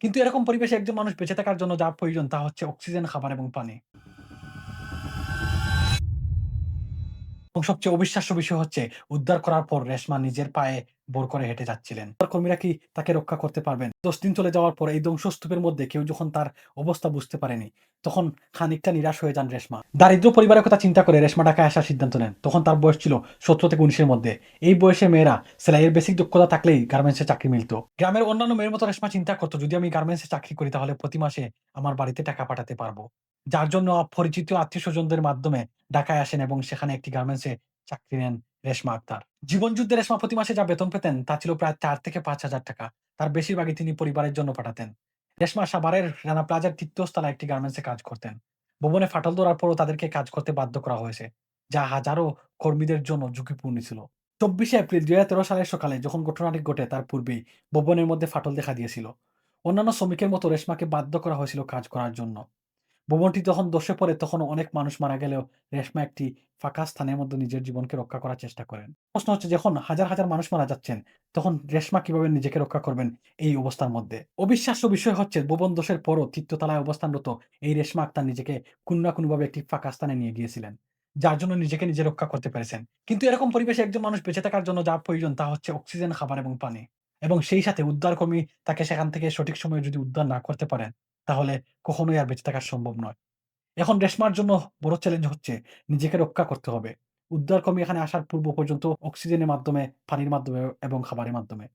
কিন্তু এরকম পরিবেশে একজন মানুষ বেঁচে থাকার জন্য যা প্রয়োজন তা হচ্ছে অক্সিজেন, খাবার এবং পানি। এবং সবচেয়ে অবিশ্বাস্য বিষয় হচ্ছে উদ্ধার করার পর রেশমা নিজের পায়ে ভর করে হেঁটে যাচ্ছিলেন। কর্মীরা কি তাকে রক্ষা করতে পারবেন? ১০ দিন চলে যাওয়ার পর এই ধ্বংসস্তূপের মধ্যে কেউ যখন তার অবস্থা বুঝতে পারেনি, তখন খানিকটা নিরাশ হয়ে যান রেশমা। দারিদ্র পরিবারের কথা চিন্তা করে রেশমা ঢাকায় আসার সিদ্ধান্ত নেন। তখন তার বয়স ছিল ১৭ থেকে ১৯ এর মধ্যে। এই বয়সে মেয়েরা সেলাইয়ের বেসিক দক্ষতা থাকলেই গার্মেন্টসে চাকরি মিলত। গ্রামের অন্যান্য মেয়ের মতো রেশমা চিন্তা করত, যদি আমি গার্মেন্টসে চাকরি করি তাহলে প্রতি মাসে আমার বাড়িতে টাকা পাঠাতে পারব। যার জন্য পরিচিত আত্মীয়স্বজনদের মাধ্যমে ঢাকায় আসেন এবং সেখানে একটি গার্মেন্টসে চাকরি নেন রেশমা আক্তার। জীবনযুদ্ধে রেশমা প্রতি মাসে যা বেতন পেতেন তা ছিল প্রায় ৪ থেকে ৫,০০০ টাকা। তার বেশিরভাগই তিনি পরিবারের জন্য পাঠাতেন। রেশমা সাভারের রানা প্লাজার তৃতীয় একটি গার্মেন্টসে কাজ করতেন। ভবনে ফাটল ধরার পরও তাদেরকে কাজ করতে বাধ্য করা হয়েছে, যা হাজারো কর্মীদের জন্য ঝুঁকিপূর্ণ ছিল। ২৪শে এপ্রিল ২০১৩ সালের সকালে যখন ঘটনাটি ঘটে তার পূর্বেই ভবনের মধ্যে ফাটল দেখা দিয়েছিল। অন্যান্য শ্রমিকের মতো রেশমাকে বাধ্য করা হয়েছিল কাজ করার জন্য। ভবনটি যখন ধসে পড়ে তখন অনেক মানুষ মারা গেলেও রেশমা একটি ফাঁকা স্থানের মধ্যে নিজের জীবনকে রক্ষা করার চেষ্টা করেন। প্রশ্ন হচ্ছে, যখন হাজার, হাজার মানুষ মারা যাচ্ছেন, তখন রেশমা কিভাবে নিজেকে রক্ষা করবেন এই অবস্থার মধ্যে? অবিশ্বাস্য বিষয় হচ্ছে ভবন ধসের পরও তৃতীয় তলায় অবস্থানরত এই রেশমা আক্তার নিজেকে কোনো না কোনোভাবে একটি ফাঁকা স্থানে নিয়ে গিয়েছিলেন। যার জন্য নিজেকে নিজে রক্ষা করতে পেরেছেন। কিন্তু এরকম পরিবেশে একজন মানুষ বেঁচে থাকার জন্য যা প্রয়োজন তা হচ্ছে অক্সিজেন, খাবার এবং পানি। এবং সেই সাথে উদ্ধারকর্মী তাকে সেখান থেকে সঠিক সময়ে যদি উদ্ধার না করতে পারেন, তাহলে কখনোই আর বেঁচে থাকা সম্ভব নয়। এখন রেশমার জন্য বড় চ্যালেঞ্জ হচ্ছে নিজেকে রক্ষা করতে হবে। উদ্ধারকর্মী এখানে আসার পূর্ব পর্যন্ত অক্সিজেনের মাধ্যমে, পানির মাধ্যমে এবং খাবারের মাধ্যমে।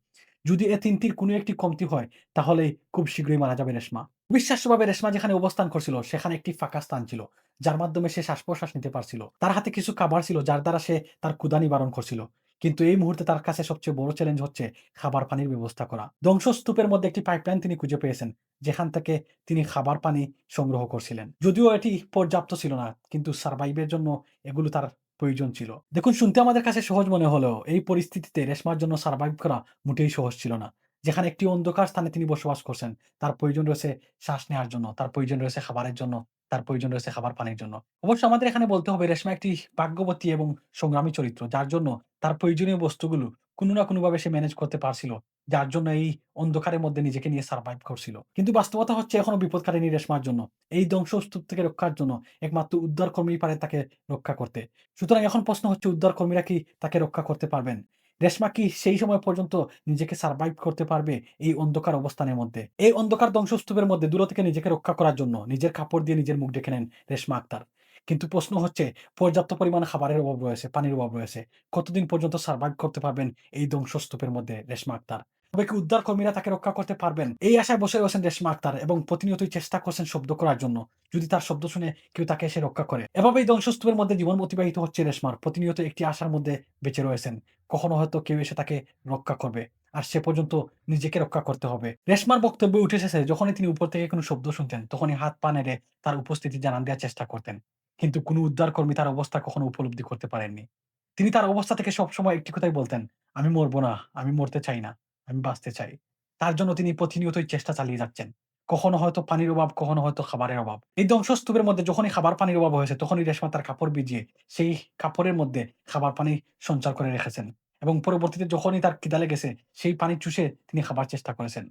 যদি এ ৩ টির কোনো একটি কমতি হয়, তাহলেই খুব শীঘ্রই মারা যাবে রেশমা। অবিশ্বাস্যভাবে রেশমা যেখানে অবস্থান করছিল, সেখানে একটি ফাঁকা স্থান ছিল, যার মাধ্যমে সে শ্বাস-প্রশ্বাস নিতে পারছিল। তার হাতে কিছু খাবার ছিল, যার দ্বারা সে তার ক্ষুধা নিবারণ করছিল। কিন্তু এই মুহূর্তে তার কাছে সবচেয়ে বড় চ্যালেঞ্জ হচ্ছে খাবার পানির ব্যবস্থা করা। ধ্বংসস্তূপের মধ্যে একটি পাইপলাইন তিনি খুঁজে পেয়েছেন, যেখান থেকে তিনি খাবার পানি সংগ্রহ করছিলেন। যদিও এটি পর্যাপ্ত ছিল না, কিন্তু সারভাইভ এর জন্য এগুলো তার প্রয়োজন ছিল। দেখুন, শুনতে আমাদের কাছে সহজ মনে হলেও এই পরিস্থিতিতে রেশমার জন্য সারভাইভ করা মোটেই সহজ ছিল না। যেখানে একটি অন্ধকার স্থানে তিনি বসবাস করছেন, তার প্রয়োজন রয়েছে শ্বাস নেওয়ার জন্য, তার প্রয়োজন রয়েছে খাবারের জন্য, তার প্রয়োজন রয়েছে খাবার পানির জন্য। অবশ্য আমাদের এখানে বলতে হবে রেশমা একটি ভাগ্যবতী এবং সংগ্রামী চরিত্র, যার জন্য তার প্রয়োজনীয় বস্তুগুলো কোনো না কোনোভাবে সে ম্যানেজ করতে পারছিল। যার জন্য এই অন্ধকারের মধ্যে নিজেকে নিয়ে সারভাইভ করছিল। কিন্তু বাস্তবতা হচ্ছে এখনো বিপদ কাটেনি রেশমার জন্য। এই ধ্বংসস্তূপ থেকে রক্ষার জন্য একমাত্র উদ্ধারকর্মীই পারে তাকে রক্ষা করতে। সুতরাং এখন প্রশ্ন হচ্ছে, উদ্ধারকর্মীরা কি তাকে রক্ষা করতে পারবেন? রেশমা কি সেই সময় পর্যন্ত নিজেকে সারভাইভ করতে পারবে এই অন্ধকার অবস্থানের মধ্যে? এই অন্ধকার ধ্বংসস্তূপের মধ্যে দূর থেকে নিজেকে রক্ষা করার জন্য নিজের কাপড় দিয়ে নিজের মুখ ঢেকে নেন রেশমা আক্তার। কিন্তু প্রশ্ন হচ্ছে, পর্যাপ্ত পরিমাণে খাবারের অভাব রয়েছে, পানির অভাব রয়েছে। কতদিন পর্যন্ত সারভাইভ করতে পারবেন এই ধ্বংসস্তূপের মধ্যে রেশমা আক্তার? তবে কি উদ্ধারকর্মীরা তাকে রক্ষা করতে পারবেন? এই আশায় বসে রয়েছেন রেশমা আক্তার এবং প্রতিনিয়তই চেষ্টা করছেন শব্দ করার জন্য। যদি তার শব্দ শুনে কেউ তাকে এসে রক্ষা করে। এভাবেই ধ্বংসস্তূপের মধ্যে জীবন অতিবাহিত হচ্ছে রেশমার। প্রতিনিয়ত একটি আশার মধ্যে বেঁচে রয়েছেন। কখনো হয়তো কেউ এসে তাকে রক্ষা করবে। আর সে পর্যন্ত নিজেকে রক্ষা করতে হবে। রেশমার বক্তব্যে উঠে এসেছে, যখনই তিনি উপর থেকে কোনো শব্দ শুনতেন, তখনই হাত পা নেড়ে তার উপস্থিতি জানান দেওয়ার চেষ্টা করতেন। কিন্তু কোনো উদ্ধারকর্মী তার অবস্থা কখনো উপলব্ধি করতে পারেননি। তিনি তার অবস্থা থেকে সবসময় একটি কথাই বলতেন, "আমি মরব না, আমি মরতে চাই না, আমি বাঁচতে চাই।" তার জন্য তিনি প্রতিনিয়তই চেষ্টা চালিয়ে যাচ্ছেন। কখনো হয়তো পানির অভাব, কখনো হয়তো খাবারের অভাব। এই ধ্বংসস্তূপের মধ্যে যখনই খাবার পানির অভাব হয়েছে, তখনই রেশমা তার কাপড় ভিজিয়ে সেই কাপড়ের মধ্যে খাবার পানি সঞ্চার করে রেখেছেন। এবং পরবর্তীতে যখনই তার খিদা লেগেছে, সেই পানি চুষে তিনি খাবার চেষ্টা করেছেন।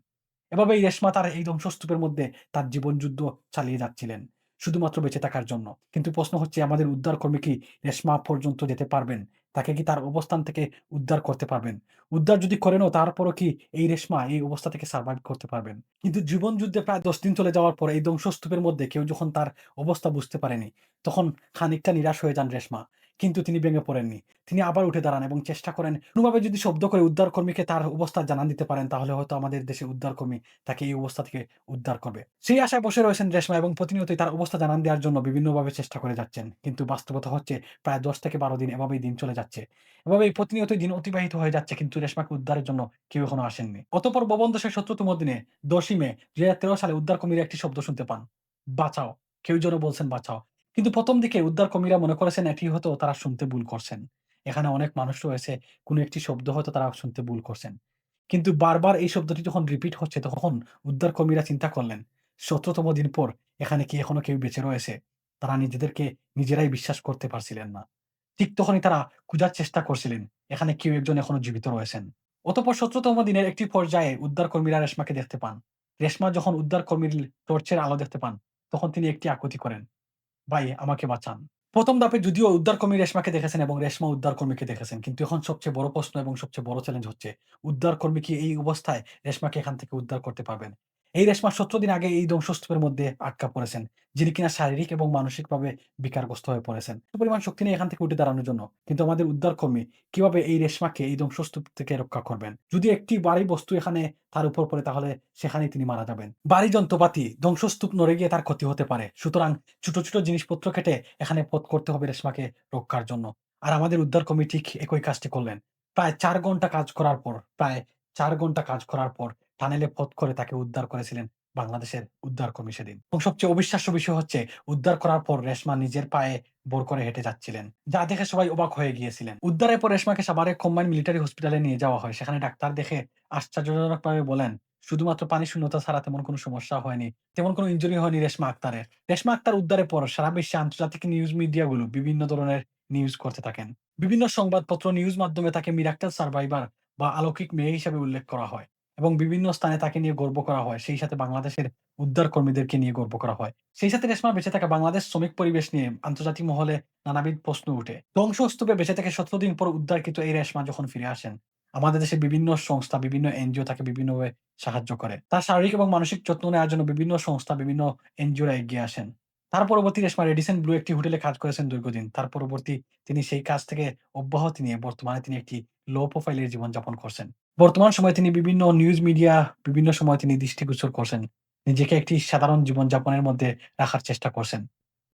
এভাবেই রেশমা তার এই ধ্বংসস্তূপের মধ্যে তার জীবনযুদ্ধ চালিয়ে যাচ্ছিলেন, শুধুমাত্র বেঁচে থাকার জন্য। কিন্তু প্রশ্ন হচ্ছে, আমাদের উদ্ধারকর্মী কি রেশমা পর্যন্ত যেতে পারবেন? তাকে কি তার অবস্থান থেকে উদ্ধার করতে পারবেন? উদ্ধার যদি করেনও, তারপরও কি এই রেশমা এই অবস্থা থেকে সারভাইভ করতে পারবেন? কিন্তু জীবনযুদ্ধে প্রায় ১০ দিন চলে যাওয়ার পর এই ধ্বংসস্তূপের মধ্যে কেউ যখন তার অবস্থা বুঝতে পারেনি, তখন খানিকটা নিরাশ হয়ে যান রেশমা। কিন্তু তিনি ভেঙে পড়েননি। তিনি আবার উঠে দাঁড়ান এবং চেষ্টা করেন কোনোভাবে যদি শব্দ করে উদ্ধারকর্মীকে তার অবস্থা জানান দিতে পারেন, তাহলে হয়তো আমাদের দেশের উদ্ধারকর্মী তাকে এই অবস্থা থেকে উদ্ধার করবে। সেই আশায় বসে রয়েছেন রেশমা এবং প্রতিনিয়তই তার অবস্থা জানান দেওয়ার জন্য বিভিন্নভাবে চেষ্টা করে যাচ্ছেন। কিন্তু বাস্তবতা হচ্ছে প্রায় ১০ থেকে ১২ দিন এভাবেই দিন চলে যাচ্ছে। এভাবেই প্রতিনিয়তই দিন অতিবাহিত হয়ে যাচ্ছে, কিন্তু রেশমাকে উদ্ধারের জন্য কেউ এখনো আসেননি। অতঃপর ভবন ধসের ১৭তম দিনে ১০ই মে ২০১৩ সালে উদ্ধারকর্মীরা একটি শব্দ শুনতে পান। বাঁচাও! কেউ যেন বলছেন বাঁচাও। কিন্তু ১ম দিকে উদ্ধারকর্মীরা মনে করেছেন এটি হয়তো তারা শুনতে ভুল করছেন। এখানে অনেক মানুষ রয়েছে, কোনো একটি শব্দ হয়তো তারা শুনতে ভুল করছেন। কিন্তু বারবার এই শব্দটি যখন রিপিট হচ্ছে, তখন উদ্ধারকর্মীরা চিন্তা করলেন, ১৭তম দিন পর এখানে কি এখনো কেউ বেঁচে রয়েছে? তারা নিজেদেরকে নিজেরাই বিশ্বাস করতে পারছিলেন না। ঠিক তখনই তারা খোঁজার চেষ্টা করছিলেন, এখানে কেউ একজন এখনো জীবিত রয়েছেন। অতঃপর ১৭তম দিনের একটি পর্যায়ে উদ্ধারকর্মীরা রেশমাকে দেখতে পান। রেশমা যখন উদ্ধার কর্মীর টর্চের আলো দেখতে পান, তখন তিনি একটি আকুতি করেন, "ভাই আমাকে বাঁচান।" ১ম ধাপে যদিও উদ্ধারকর্মী রেশমাকে দেখেছেন এবং রেশমা উদ্ধারকর্মীকে দেখেছেন। কিন্তু এখন সবচেয়ে বড় প্রশ্ন এবং সবচেয়ে বড় চ্যালেঞ্জ হচ্ছে, উদ্ধারকর্মী কি এই অবস্থায় রেশমাকে এখান থেকে উদ্ধার করতে পারবেন? এই রেশমা ১৭ দিন আগে এই ধ্বংসস্তূপের মধ্যে আটকা পড়েছেন। যিনি কিনা শারীরিক এবং মানসিকভাবে বিকারগ্রস্ত হয়ে পড়েছেন। এত পরিমাণ শক্তি নেই এখান থেকে উঠে দাঁড়ানোর জন্য। কিন্তু আমাদের উদ্ধারকর্মী কিভাবে এই রেশমাকে এই ধ্বংসস্তূপ থেকে রক্ষা করবেন? যদি একটি ভারী বস্তু এখানে তার উপর পড়ে তাহলে সেখানেই তিনি মারা যাবেন। ভারী যন্ত্রপাতি, ধ্বংসস্তূপ নড়ে গিয়ে তার ক্ষতি হতে পারে। সুতরাং ছোট, ছোট জিনিসপত্র কেটে এখানে পথ করতে হবে রেশমাকে রক্ষার জন্য। আর আমাদের উদ্ধারকর্মী ঠিক একই কাজটি করলেন। প্রায় ৪ ঘন্টা কাজ করার পর টানেলে পথ করে তাকে উদ্ধার করেছিলেন বাংলাদেশের উদ্ধারকর্মী সেদিন। এবং সবচেয়ে অবিশ্বাস্য বিষয় হচ্ছে উদ্ধার করার পর রেশমা নিজের পায়ে ভর করে হেঁটে যাচ্ছিলেন। যা দেখে সবাই অবাক হয়ে গিয়েছিলেন। উদ্ধারের পর রেশমাকে সাভারের কম্বাইন্ড মিলিটারি হসপিটালে নিয়ে যাওয়া হয়। সেখানে ডাক্তার দেখে আশ্চর্যজনকভাবে বলেন, "শুধুমাত্র পানি শূন্যতা ছাড়া তেমন কোনো সমস্যা হয়নি। তেমন কোনো ইনজুরি হয়নি রেশমা আক্তারের।" রেশমা আক্তার উদ্ধারের পর সারা বিশ্বে আন্তর্জাতিক নিউজ মিডিয়াগুলো বিভিন্ন ধরনের নিউজ করতে থাকেন। বিভিন্ন সংবাদপত্র, নিউজ মাধ্যমে তাকে মিরাক্কেল সার্ভাইভার বা অলৌকিক মেয়ে হিসেবে উল্লেখ করা হয় এবং বিভিন্ন স্থানে তাকে নিয়ে গর্ব করা হয়। সেই সাথে বাংলাদেশের উদ্ধার কর্মীদেরকে নিয়ে গর্ব করা হয়। সেই সাথে রেশমা বেঁচে থাকা বাংলাদেশ শ্রমিক পরিবেশ নিয়ে আন্তর্জাতিক মহলে নানাবিধ প্রশ্ন উঠে। ধ্বংসস্তূপে বেঁচে থেকে ১৭ দিন পর উদ্ধারকৃত এই রেশমা যখন ফিরে আসেন, আমাদের দেশের বিভিন্ন সংস্থা, বিভিন্ন এনজিও তাকে বিভিন্নভাবে সাহায্য করে। তার শারীরিক এবং মানসিক যত্ন নেওয়ার জন্য বিভিন্ন সংস্থা, বিভিন্ন এনজিওরা এগিয়ে আসেন। তার পরবর্তী রেশমা রেডিসন ব্লু একটি হোটেলে কাজ করেছেন দীর্ঘদিন। তার পরবর্তী তিনি সেই কাজ থেকে অব্যাহতি নিয়ে বর্তমানে তিনি একটি লো প্রোফাইলের জীবনযাপন করছেন। বর্তমান সময়ে তিনি বিভিন্ন নিউজ মিডিয়া বিভিন্ন সময় তিনি দৃষ্টিগোচর করছেন। নিজেকে একটি সাধারণ জীবনযাপনের মধ্যে রাখার চেষ্টা করছেন।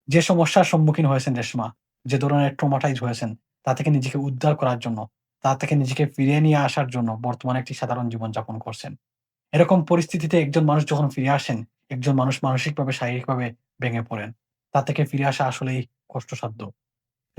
যে সমস্যার সম্মুখীন হয়েছেন রেশমা, যে ধরনের ট্রমাটাইজ হয়েছেন, তা থেকে নিজেকে উদ্ধার করার জন্য, তা থেকে নিজেকে ফিরিয়ে নিয়ে আসার জন্য বর্তমানে একটি সাধারণ জীবনযাপন করছেন। এরকম পরিস্থিতিতে একজন মানুষ যখন ফিরে আসেন, একজন মানুষ মানসিকভাবে, শারীরিকভাবে ভেঙে পড়েন। তা থেকে ফিরে আসা আসলেই কষ্টসাধ্য।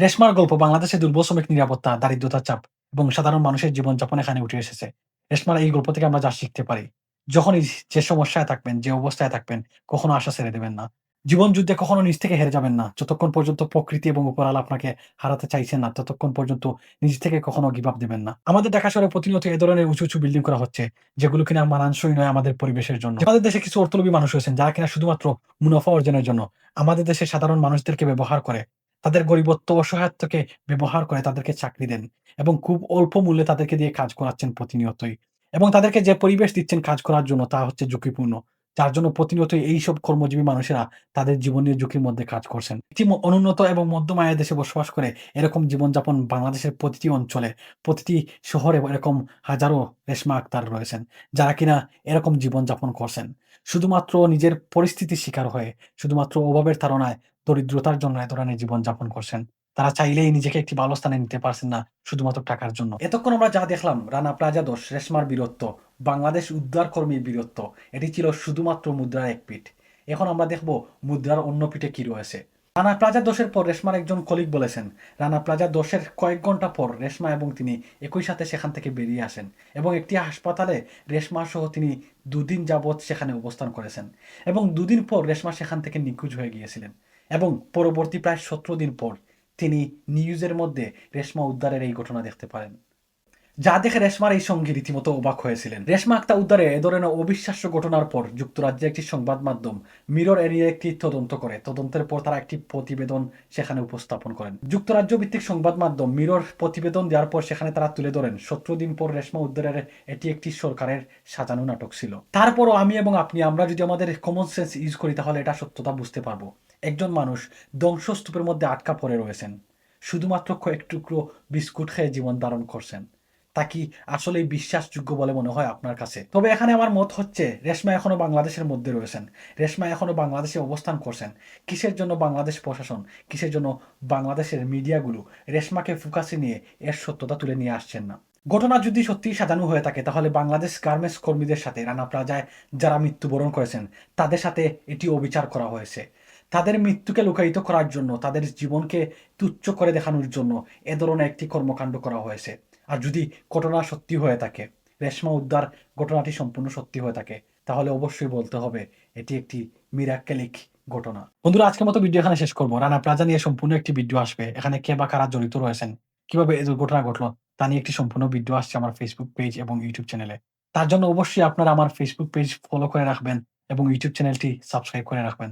রেশমার গল্প বাংলাদেশে দুর্বল শ্রমিক নিরাপত্তা, দারিদ্রতার চাপ এবং সাধারণ মানুষের জীবনযাপন এখানে উঠে এসেছে। রেশমার এই গল্প থেকে আমরা যা শিখতে পারি, যখনই যে সমস্যায় থাকবেন, যে অবস্থায় থাকবেন, কখনো আশা ছেড়ে দেবেন না। জীবন যুদ্ধে কখনো নিজ থেকে হেরে যাবেন না। যতক্ষণ পর্যন্ত প্রকৃতি এবং উপরআলা আপনাকে হারাতে চাইছেন না, ততক্ষণ পর্যন্ত নিজ থেকে কখনো গিভ আপ দিবেন না। আমাদের ঢাকা শহরে প্রতিনিয়ত এ ধরনের উঁচু, উঁচু বিল্ডিং করা হচ্ছে, যেগুলো কিনা মানানসই নয় আমাদের পরিবেশের জন্য। আমাদের দেশে কিছু অর্থলোভী মানুষ রয়েছেন, যারা কিনা শুধুমাত্র মুনাফা অর্জনের জন্য আমাদের দেশের সাধারণ মানুষদেরকে ব্যবহার করে, তাদের গরিবত্ব, অসহায়ত্বকে ব্যবহার করে তাদেরকে চাকরি দেন এবং খুব অল্প মূল্যে তাদেরকে দিয়ে কাজ করাচ্ছেন প্রতিনিয়তই। এবং তাদেরকে যে পরিবেশ দিচ্ছেন কাজ করার জন্য তা হচ্ছে ঝুঁকিপূর্ণ। যার জন্য প্রতিনিয়তই এইসব কর্মজীবী মানুষেরা তাদের জীবনের ঝুঁকির মধ্যে কাজ করছেন। একটি অনুন্নত এবং মধ্যম আয়ের দেশে বসবাস করে এরকম জীবনযাপন বাংলাদেশের প্রতিটি অঞ্চলে, প্রতিটি শহরে এরকম হাজারো রেশমা আক্তার রয়েছেন, যারা কিনা এরকম জীবনযাপন করছেন। শুধুমাত্র নিজের পরিস্থিতির শিকার হয়ে, শুধুমাত্র অভাবের তাড়নায়, দরিদ্রতার জন্য এ ধরনের জীবনযাপন করছেন। তারা চাইলেই নিজেকে একটি ভালো স্থানে নিতে পারছেন না শুধুমাত্র টাকার জন্য। এতক্ষণ আমরা যা দেখলাম রানা প্লাজা দোষ, রেশমার বীরত্ব, বাংলাদেশ উদ্ধার কর্মীর বীরত্ব, এটি ছিল শুধুমাত্র মুদ্রার এক পিঠ। এখন আমরা দেখব মুদ্রার অন্য পিঠে কি রয়েছে। রানা প্লাজা দোষের পর রেশমার একজন কলিগ বলেছেন, রানা প্লাজা দোষের কয়েক ঘন্টা পর রেশমা এবং তিনি একই সাথে সেখান থেকে বেরিয়ে আসেন এবং একটি হাসপাতালে রেশমা সহ তিনি ২ দিন যাবৎ সেখানে অবস্থান করেছেন এবং ২ দিন পর রেশমা সেখান থেকে নিখোঁজ হয়ে গিয়েছিলেন এবং পরবর্তী প্রায় ১৭ দিন পর তিনি নিউজের মধ্যে রেশমা উদ্ধারের এই ঘটনা দেখতে পারেন। যা দেখে রেশমার এই সঙ্গী রীতিমতো অবাক হয়েছিলেন। রেশমা আক্তার উদ্ধারে এ ধরনের অবিশ্বাস্য ঘটনার পর যুক্তরাজ্যের একটি সংবাদ মাধ্যম মিরর এ নিয়ে একটি তদন্ত করে। তদন্তের পর তারা একটি প্রতিবেদন সেখানে উপস্থাপন করেন। যুক্তরাজ্য ভিত্তিক সংবাদ মাধ্যম মিরর প্রতিবেদন দেওয়ার পর সেখানে তারা তুলে ধরেন ১৭ দিন পর রেশমা উদ্ধারের এটি একটি সরকারের সাজানো নাটক ছিল। তারপরও আমি এবং আপনি আমরা যদি আমাদের কমন সেন্স ইউজ করি তাহলে এটা সত্যতা বুঝতে পারবো। একজন মানুষ ধ্বংসস্তূপের মধ্যে আটকা পড়ে রয়েছেন, শুধুমাত্র কয়েক টুকরো বিস্কুট খেয়ে জীবন ধারণ করছেন। তা কি আসলেই বিশ্বাসযোগ্য বলে মনে হয় আপনার কাছে? তবে এখানে আমার মত হচ্ছে রেশমা এখনো বাংলাদেশের মধ্যে রয়েছেন। রেশমা এখনো বাংলাদেশে অবস্থান করছেন। কিসের জন্য বাংলাদেশ প্রশাসন, কিসের জন্য বাংলাদেশের মিডিয়াগুলো রেশমাকে ফোকাসে নিয়ে এর সত্যতা তুলে নিয়ে আসছেন না? ঘটনা যদি সত্যিই সাজানো হয়ে থাকে তাহলে বাংলাদেশ গার্মেন্টস কর্মীদের সাথে রানা প্লাজায় যারা মৃত্যুবরণ করেছেন তাদের সাথে এটি অবিচার করা হয়েছে। তাদের মৃত্যুকে লুকায়িত করার জন্য, তাদের জীবনকে তুচ্ছ করে দেখানোর জন্য এ ধরনের একটি কর্মকাণ্ড করা হয়েছে। আর যদি ঘটনা সত্যি হয়ে থাকে, রেশমা উদ্ধার ঘটনাটি সম্পূর্ণ সত্যি হয়ে থাকে, তাহলে অবশ্যই বলতে হবে এটি একটি মিরাক্কেলিক ঘটনা। বন্ধুরা, আজকের মতো ভিডিও এখানে শেষ করব। রানা প্লাজা নিয়ে সম্পূর্ণ একটি ভিডিও আসবে। এখানে কে বা কারা জড়িত রয়েছেন, কিভাবে এই দুর্ঘটনা ঘটলো তা নিয়ে একটি সম্পূর্ণ ভিডিও আসছে আমার ফেসবুক পেজ এবং ইউটিউব চ্যানেলে। তার জন্য অবশ্যই আপনারা আমার Facebook পেজ ফলো করে রাখবেন এবং YouTube চ্যানেলটি সাবস্ক্রাইব করে রাখবেন।